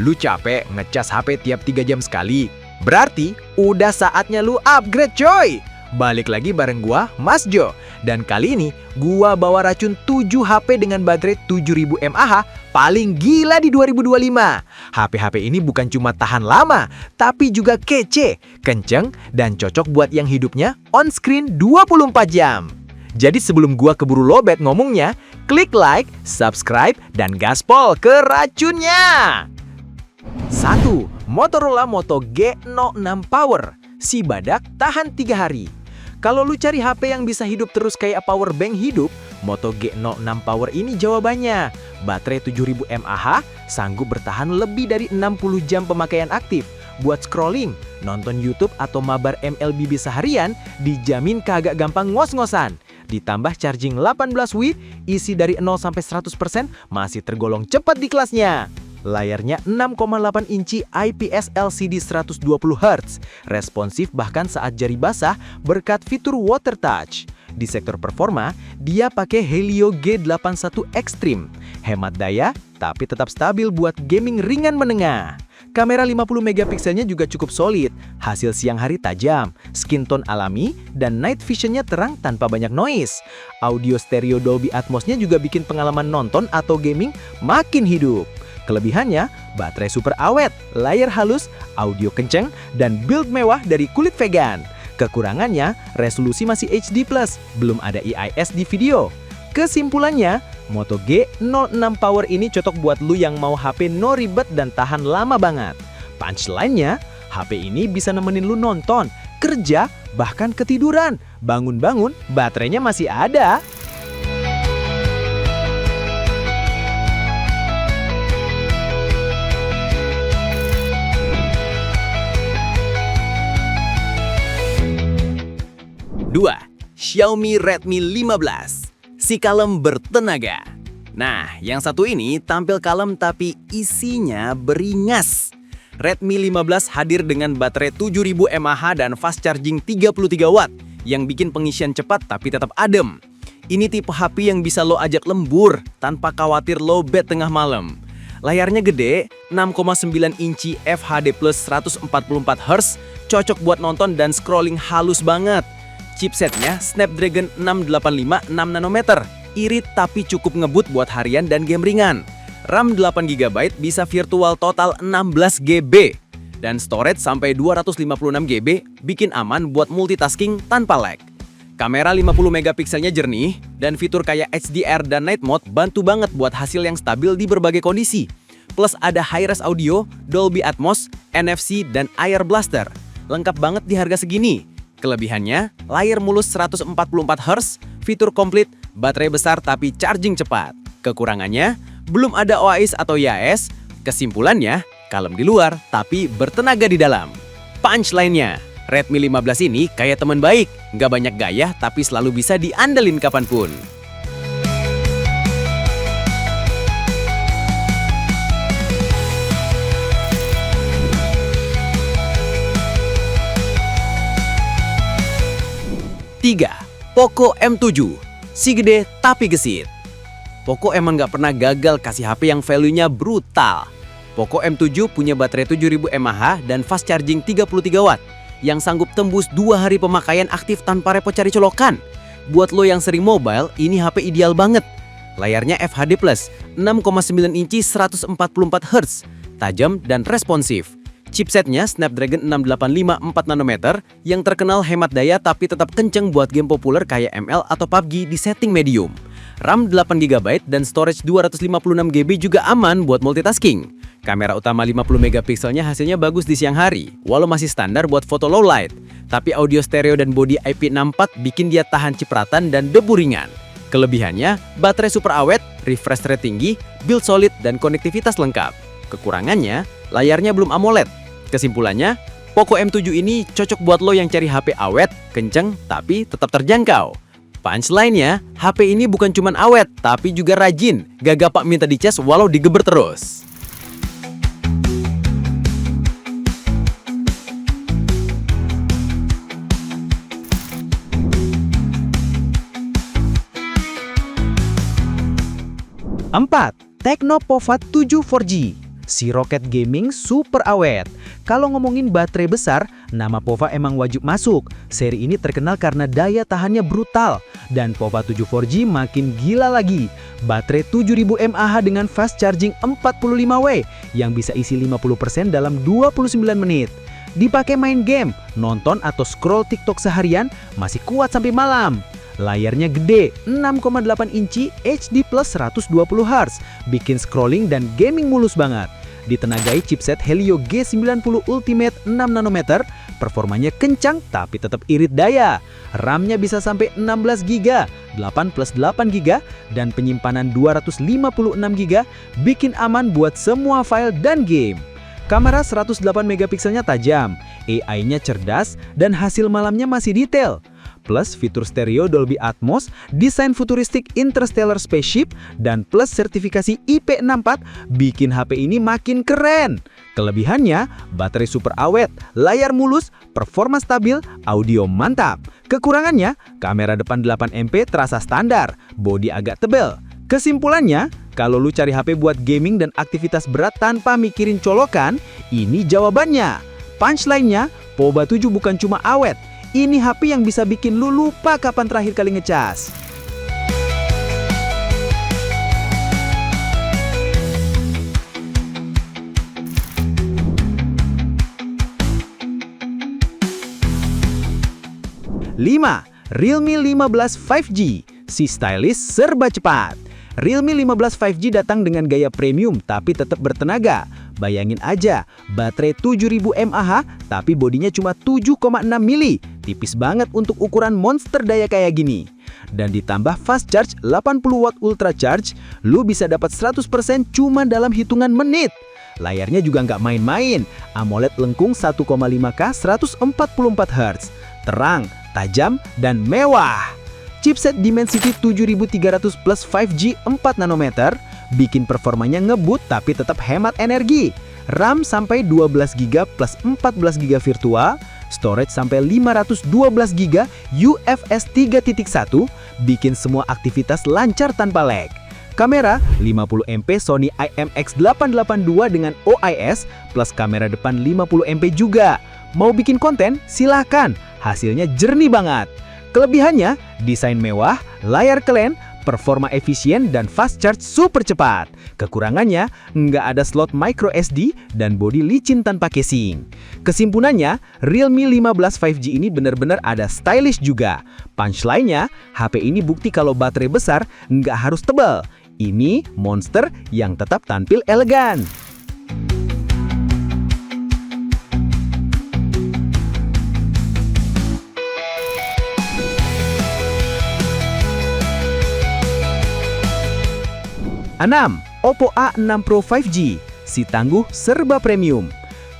Lu capek ngecas HP tiap 3 jam sekali. Berarti udah saatnya lu upgrade coy. Balik lagi bareng gua, Mas Jo. Dan kali ini gua bawa racun 7 HP dengan baterai 7000 mAh paling gila di 2025. HP-HP ini bukan cuma tahan lama, tapi juga kece, kenceng, dan cocok buat yang hidupnya on screen 24 jam. Jadi sebelum gua keburu lobet ngomongnya, klik like, subscribe, dan gaspol ke racunnya! 1. Motorola Moto G06 Power. Si badak tahan 3 hari. Kalau lu cari HP yang bisa hidup terus kayak power bank hidup, Moto G06 Power ini jawabannya. Baterai 7000 mAh sanggup bertahan lebih dari 60 jam pemakaian aktif. Buat scrolling, nonton YouTube atau mabar MLBB seharian, dijamin kagak gampang ngos-ngosan. Ditambah charging 18W, isi dari 0 sampai 100% masih tergolong cepat di kelasnya. Layarnya 6,8 inci IPS LCD 120Hz, responsif bahkan saat jari basah berkat fitur Water Touch. Di sektor performa, dia pakai Helio G81 Extreme. Hemat daya, tapi tetap stabil buat gaming ringan menengah. Kamera 50 megapikselnya juga cukup solid, hasil siang hari tajam, skin tone alami, dan night visionnya terang tanpa banyak noise. Audio stereo Dolby Atmos-nya juga bikin pengalaman nonton atau gaming makin hidup. Kelebihannya, baterai super awet, layar halus, audio kenceng, dan build mewah dari kulit vegan. Kekurangannya, resolusi masih HD+, belum ada EIS di video. Kesimpulannya, Moto G06 Power ini cocok buat lu yang mau HP no ribet dan tahan lama banget. Punchline-nya, HP ini bisa nemenin lu nonton, kerja, bahkan ketiduran. Bangun-bangun, baterainya masih ada. Dua, Xiaomi Redmi 15. Si kalem bertenaga. Nah, yang satu ini tampil kalem tapi isinya beringas. Redmi 15 hadir dengan baterai 7000 mAh dan fast charging 33 watt yang bikin pengisian cepat tapi tetap adem. Ini tipe HP yang bisa lo ajak lembur tanpa khawatir lowbat tengah malam. Layarnya gede, 6,9 inci FHD plus 144Hz, cocok buat nonton dan scrolling halus banget. Chipsetnya Snapdragon 685 6nm, irit tapi cukup ngebut buat harian dan game ringan. RAM 8GB bisa virtual total 16GB. Dan storage sampai 256GB bikin aman buat multitasking tanpa lag. Kamera 50 megapikselnya jernih, dan fitur kayak HDR dan Night Mode bantu banget buat hasil yang stabil di berbagai kondisi. Plus ada high-res audio, Dolby Atmos, NFC, dan Air Blaster. Lengkap banget di harga segini. Kelebihannya, layar mulus 144Hz, fitur komplit, baterai besar tapi charging cepat. Kekurangannya, belum ada OIS atau IIS. Kesimpulannya, kalem di luar tapi bertenaga di dalam. Punchline-nya, Redmi 15 ini kayak teman baik, nggak banyak gaya tapi selalu bisa diandelin kapanpun. Tiga, Poco M7. Si gede tapi gesit. Poco emang nggak pernah gagal kasih HP yang value-nya brutal. Poco M7 punya baterai 7000 mAh dan fast charging 33 watt yang sanggup tembus 2 hari pemakaian aktif tanpa repot cari colokan. Buat lo yang sering mobile, ini HP ideal banget. Layarnya FHD+, 6,9 inci 144Hz, tajam dan responsif. Chipsetnya Snapdragon 685 4nm yang terkenal hemat daya tapi tetap kenceng buat game populer kayak ML atau PUBG di setting medium. RAM 8GB dan storage 256GB juga aman buat multitasking. Kamera utama 50 megapikselnya hasilnya bagus di siang hari, walau masih standar buat foto low light. Tapi audio stereo dan bodi IP64 bikin dia tahan cipratan dan debu ringan. Kelebihannya, baterai super awet, refresh rate tinggi, build solid, dan konektivitas lengkap. Kekurangannya, layarnya belum AMOLED. Kesimpulannya, Poco M7 ini cocok buat lo yang cari HP awet, kenceng, tapi tetap terjangkau. Punchline-nya, HP ini bukan cuma awet, tapi juga rajin. Gak gampang minta dicas walau digeber terus. Empat, Tecno Povat 7 4G. si Rocket Gaming super awet. Kalau ngomongin baterai besar, nama POVA emang wajib masuk. Seri ini terkenal karena daya tahannya brutal. Dan POVA 7 4G makin gila lagi. Baterai 7000 mAh dengan fast charging 45W yang bisa isi 50% dalam 29 menit. Dipakai main game, nonton atau scroll TikTok seharian masih kuat sampai malam. Layarnya gede, 6,8 inci HD plus 120Hz, bikin scrolling dan gaming mulus banget. Ditenagai chipset Helio G90 Ultimate 6nm, performanya kencang tapi tetap irit daya. RAM-nya bisa sampai 16GB, 8+8GB, dan penyimpanan 256GB, bikin aman buat semua file dan game. Kamera 108 megapikselnya tajam, AI-nya cerdas, dan hasil malamnya masih detail. Plus fitur stereo Dolby Atmos, desain futuristik interstellar spaceship, dan plus sertifikasi IP64 bikin HP ini makin keren. Kelebihannya, baterai super awet, layar mulus, performa stabil, audio mantap. Kekurangannya, kamera depan 8MP terasa standar, bodi agak tebal. Kesimpulannya, kalau lu cari HP buat gaming dan aktivitas berat tanpa mikirin colokan, ini jawabannya. Punchline-nya, POVA 7 bukan cuma awet, ini HP yang bisa bikin lu lupa kapan terakhir kali ngecas. Lima, Realme 15 5G, si stylish serba cepat. Realme 15 5G datang dengan gaya premium tapi tetap bertenaga. Bayangin aja, baterai 7000 mAh tapi bodinya cuma 7,6 mili. Tipis banget untuk ukuran monster daya kayak gini. Dan ditambah fast charge 80W ultra charge, lu bisa dapat 100% cuma dalam hitungan menit. Layarnya juga nggak main-main, AMOLED lengkung 1,5K 144Hz. Terang, tajam, dan mewah. Chipset Dimensity 7300 plus 5G 4nm bikin performanya ngebut tapi tetap hemat energi. RAM sampai 12GB plus 14GB virtual, storage sampai 512GB UFS 3.1 bikin semua aktivitas lancar tanpa lag. Kamera 50MP Sony IMX882 dengan OIS plus kamera depan 50MP juga. Mau bikin konten? Silahkan, hasilnya jernih banget. Kelebihannya, desain mewah, layar keren, performa efisien, dan fast charge super cepat. Kekurangannya, nggak ada slot micro SD dan bodi licin tanpa casing. Kesimpulannya, Realme 15 5G ini benar-benar ada stylish juga. Punchline-nya, HP ini bukti kalau baterai besar nggak harus tebal. Ini monster yang tetap tampil elegan. Enam, Oppo A6 Pro 5G, si tangguh serba premium.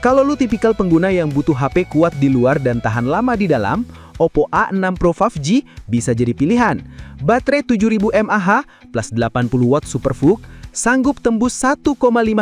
Kalau lu tipikal pengguna yang butuh HP kuat di luar dan tahan lama di dalam, Oppo A6 Pro 5G bisa jadi pilihan. Baterai 7000 mAh plus 80W SuperVOOC, sanggup tembus 1,5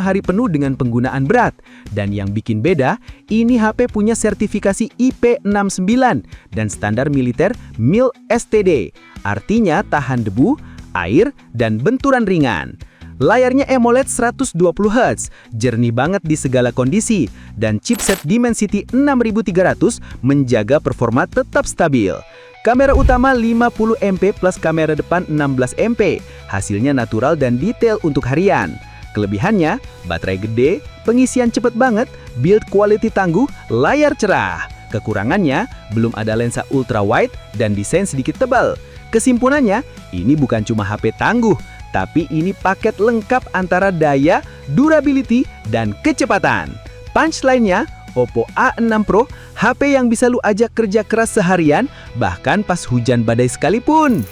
hari penuh dengan penggunaan berat. Dan yang bikin beda, ini HP punya sertifikasi IP69 dan standar militer MIL STD. Artinya tahan debu, air, dan benturan ringan. Layarnya AMOLED 120Hz, jernih banget di segala kondisi, dan chipset Dimensity 6300 menjaga performa tetap stabil. Kamera utama 50MP plus kamera depan 16MP, hasilnya natural dan detail untuk harian. Kelebihannya, baterai gede, pengisian cepet banget, build quality tangguh, layar cerah. Kekurangannya, belum ada lensa ultra wide dan desain sedikit tebal. Kesimpulannya, ini bukan cuma HP tangguh, tapi ini paket lengkap antara daya, durability, dan kecepatan. Punchline-nya, Oppo A6 Pro, HP yang bisa lu ajak kerja keras seharian, bahkan pas hujan badai sekalipun.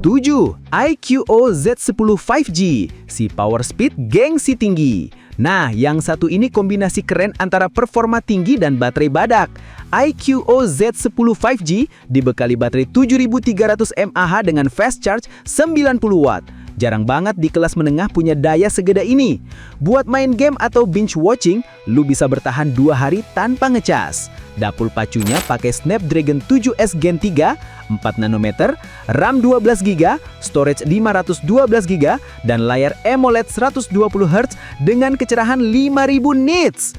Tujuh, iQOO Z10 5G, si power speed gengsi tinggi. Nah, yang satu ini kombinasi keren antara performa tinggi dan baterai badak. iQOO Z10 5G dibekali baterai 7300 mAh dengan fast charge 90W. Jarang banget di kelas menengah punya daya segede ini. Buat main game atau binge watching, lu bisa bertahan 2 hari tanpa ngecas. Dapur pacunya pakai Snapdragon 7S Gen 3, 4 nanometer, RAM 12GB, storage 512GB, dan layar AMOLED 120Hz dengan kecerahan 5000 nits.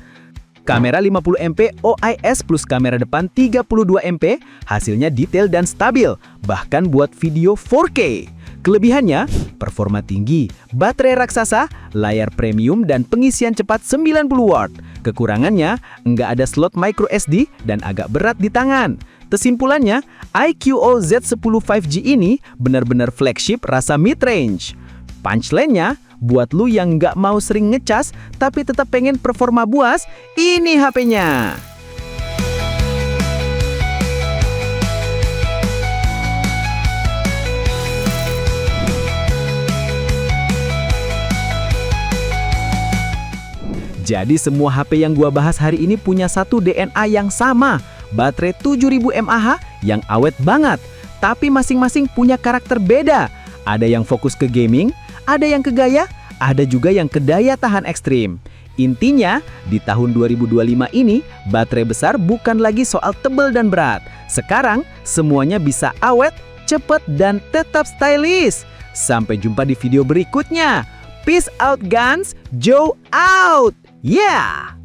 Kamera 50MP OIS plus kamera depan 32MP, hasilnya detail dan stabil, bahkan buat video 4K. Kelebihannya, performa tinggi, baterai raksasa, layar premium, dan pengisian cepat 90 watt. Kekurangannya, nggak ada slot micro SD dan agak berat di tangan. Kesimpulannya, iQOO Z10 5G ini benar-benar flagship rasa mid-range. Punchline-nya, buat lu yang nggak mau sering ngecas tapi tetap pengen performa buas, ini HP-nya. Jadi semua HP yang gua bahas hari ini punya satu DNA yang sama, baterai 7000 mAh yang awet banget, tapi masing-masing punya karakter beda. Ada yang fokus ke gaming, ada yang ke gaya, ada juga yang ke daya tahan ekstrim. Intinya, di tahun 2025 ini, baterai besar bukan lagi soal tebal dan berat. Sekarang, semuanya bisa awet, cepet, dan tetap stylish. Sampai jumpa di video berikutnya. Peace out, guns. Joe out. Yeah!